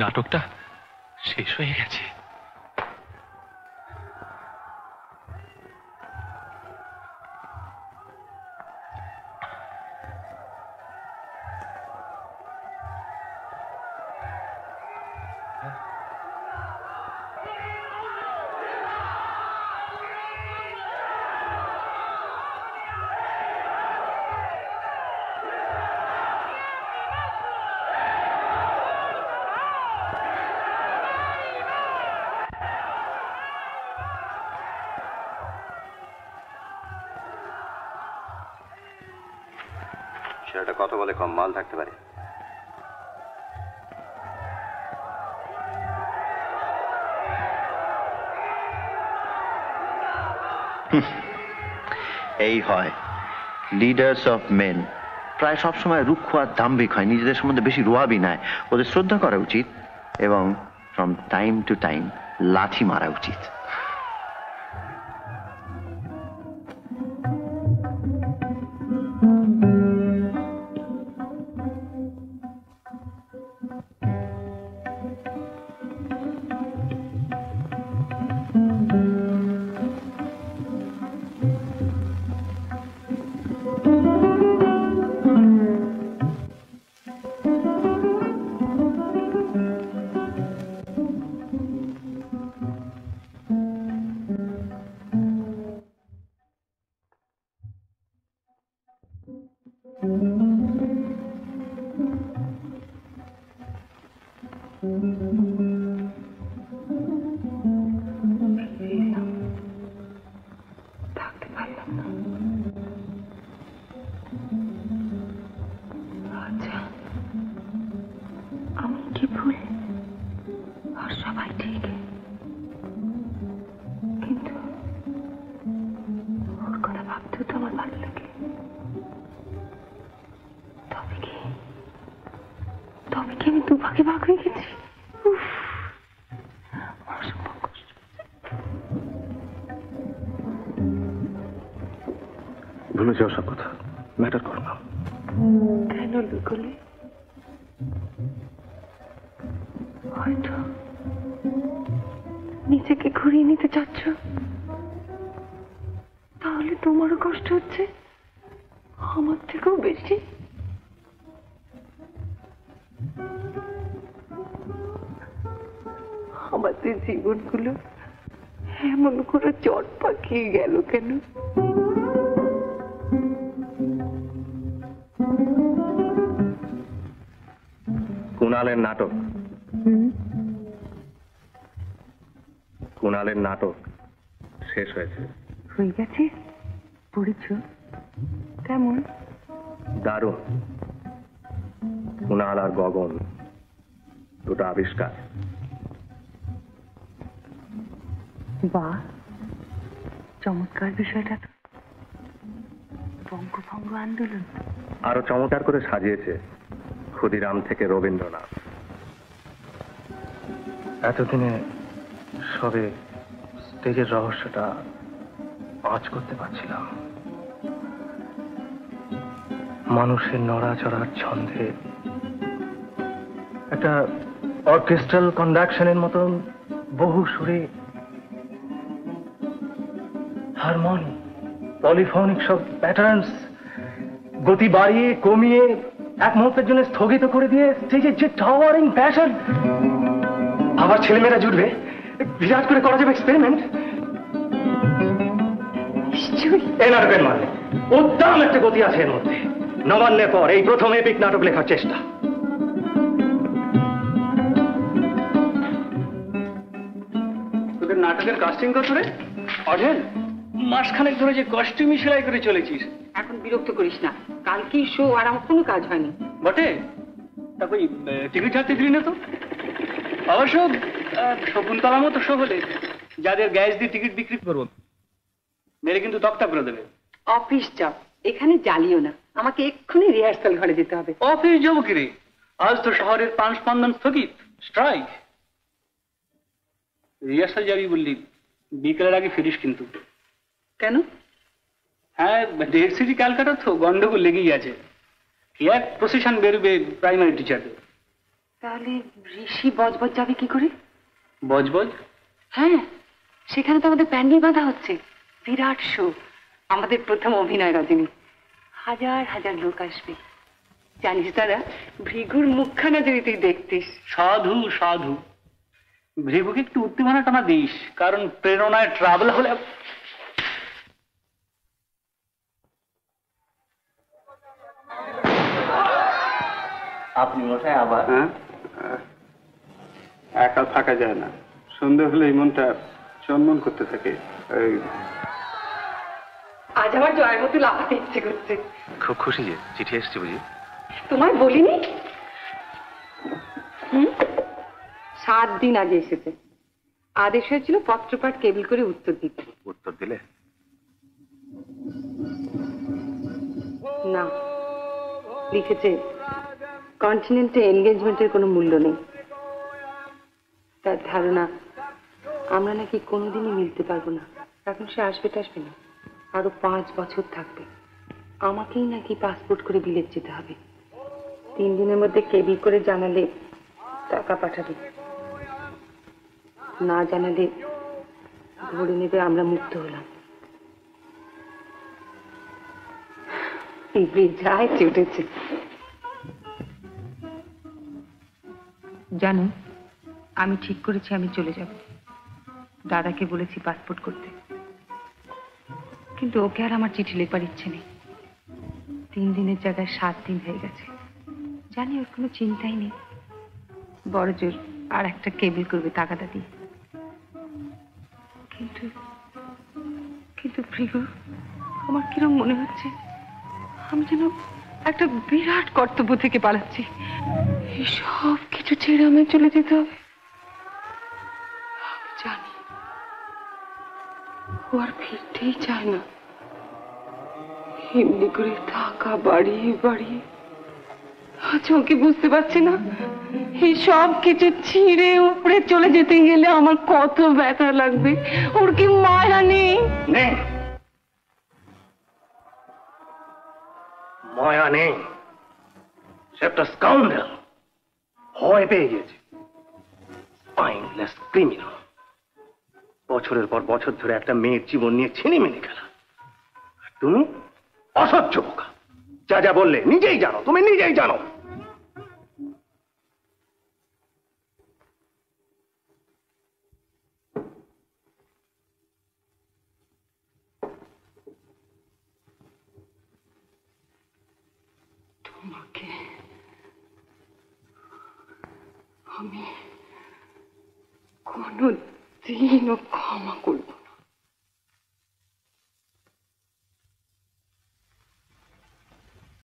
নাটকটা শেষ হয়ে গেছে। সেটা কত বলে কম মাল থাকতে পারে? এই হয় লিডার্স অফ মেন। প্রায় সবসময় রুক্ষ আর দাম্ভিক হয়, নিজেদের সম্বন্ধে বেশি রোয়াবি নয়। ওদের শ্রদ্ধা করা উচিত এবং ফ্রম টাইম টু টাইম লাঠি মারা উচিত। ভুলে যাও সব কথা, ম্যাটার করো না। কেন লুকোলে? হয়তো নিজেকে ঘুরিয়ে নিতে চাচ্ছ, তাহলে তোমারও কষ্ট হচ্ছে আমার থেকেও বেশি। আমাদের জীবনগুলো এমন করে চট পাকিয়ে গেল কেন? কুণালের নাটক, কুণালের নাটক শেষ হয়েছে। হয়ে গেছে? পড়েছ? কেমন? দারুণ। কুণাল আর গগন দুটো আবিষ্কার। বাহ, চমৎকার বিষয়টা তো। বঙ্গভঙ্গ আন্দোলন আরো চমৎকার করে সাজিয়েছে ক্ষুদিরাম থেকে রবীন্দ্রনাথ। এতদিনে সবে স্টেজের রহস্যটা আঁচ করতে পারছিলাম। মানুষের নড়াচড়ার ছন্দে একটা অর্কেস্ট্রাল কন্ডাকশনের মতন বহু সুরে হারমোনি, পলিফোনিক সব প্যাটার্নস গতি বাড়িয়ে কমিয়ে এক মুহূর্তের জন্য স্থগিত করে দিয়ে স্টেজের যে টাওয়ারিং প্যাশন। আবার ছেলেমেয়েরা জুটবে, বিরাট করে করা যাবে এক্সপেরিমেন্ট। এনার্বেন মানে উদ্দাম একটা গতি আছে এর মধ্যে। নবান্নের পর এই প্রথম এপিক নাটক লেখার চেষ্টা। তোদের নাটকের কাস্টিং কত রে? অঢেল, মাসখানেক ধরে যে কস্টিউমই সেলাই করে চলেছিস। এখন বিরক্ত করিস না, কালকেই শো আর আমার কোনো কাজ হয়নি। বটে, তারপর টিকিট ছাড়তে দিলি না তো? অবশ্য শকুন্তলা মতো শো হলে যাদের গ্যাস দিয়ে টিকিট বিক্রি করবো মেরে কিন্তু তক্তা করে দেবে। অফিস যাও, এখানে জ্বালিও না। আমাকে এক্ষুনি রিহার্সাল ঘরে যেতে হবে। অফিস যাবো কি রে? আজ তো শহরের পান স্পন্দন স্থগিত, স্ট্রাইক। রিহার্সাল যাবি বললি, বিকেলের আগে ফিরিস কিন্তু। কেন? হ্যাঁ, ডেড সিটি ক্যালকাটা তো গন্ডগোল লেগেই আছে। কি এক প্রসেশন বেরোবে প্রাইমারি টিচারদের। তাহলে ঋষি বজবজ যাবে কি করে? বজবজ? হ্যাঁ, সেখানে তো আমাদের প্যান্ডেল বাঁধা হচ্ছে, বিরাট শো, আমাদের প্রথম অভিনয় রজনী, হাজার হাজার লোক আসবে। জানিস দাদা, ভৃগুর মুখখানা যদি তুই দেখতিস। সাধু সাধু, ভৃগুকে একটু উত্তেজনা টানা দিস, কারণ প্রেরণায় ট্রাভেল হলে। আপনি মশাই আবার? হ্যাঁ, একা থাকা যায় না, সন্ধে হলে এই মনটা চনমন করতে থাকে। আজ আমার জয়ের মতো লাফাতে ইচ্ছে করছে। খুব খুশি যে চিঠি এসছে বুঝি? তোমায় বলিনি? 7 দিন আগে এসেছে। আদেশ হয়েছিল পত্রপাঠ কেবিল করে উত্তর দিতে। উত্তর দিলে? না, লিখেছে কন্টিনেন্টে এনগেজমেন্টের কোনো মূল্য নেই। তার ধারণা আমরা নাকি কোনোদিনই মিলতে পারবো না। এখন সে আসবে টাসবে না, আরো 5 বছর থাকবে। আমাকেই নাকি পাসপোর্ট করে বিলেত যেতে হবে। 3 দিনের মধ্যে কেবিল করে জানালে টাকা পাঠাবে, না জানালে ধরে নেবে আমরা মুক্ত হলাম। যায় উঠেছে। জানো, আমি ঠিক করেছি আমি চলে যাব। দাদাকে বলেছি পাসপোর্ট করতে, কিন্তু ওকে আর আমার চিঠি লেখার ইচ্ছে নেই। 3 দিনের জায়গায় 7 দিন হয়ে গেছে। জানি ওর কোনো চিন্তাই নেই, বড় জোর আর একটা কেবিল করবে তাগাদা দিয়ে। কিন্তু কিন্তু ভৃগু, আমার কিরম মনে হচ্ছে আমি যেন একটা বিরাট কর্তব্য থেকে পালাচ্ছি। এই সব কিছু ছেড়ে আমি চলে যেতে হবে। আমি জানি ও আর ফিরতেই চায় না। এমনি করে টাকা বাড়িয়ে বাড়িয়ে আজ ওকে বুঝতে পারছি না, এই সব কিছু ছিঁড়ে উপরে চলে যেতে গেলে আমার কত ব্যথা লাগবে। ওর কি মায়া নেই? মায়া নেই, সে একটা স্কাউন্ডার, ভয় পেয়ে গেছে। স্পাইনলেস ক্রিমিনাল, বছরের পর বছর ধরে একটা মেয়ের জীবন নিয়ে ছিনিমিনি খেলা। আর তুমি অসহ্য বোকা। যা যা বললে নিজেই জানো, তুমি নিজেই জানো। তোমাকে আমি কোনোদিনও ক্ষমা করব না।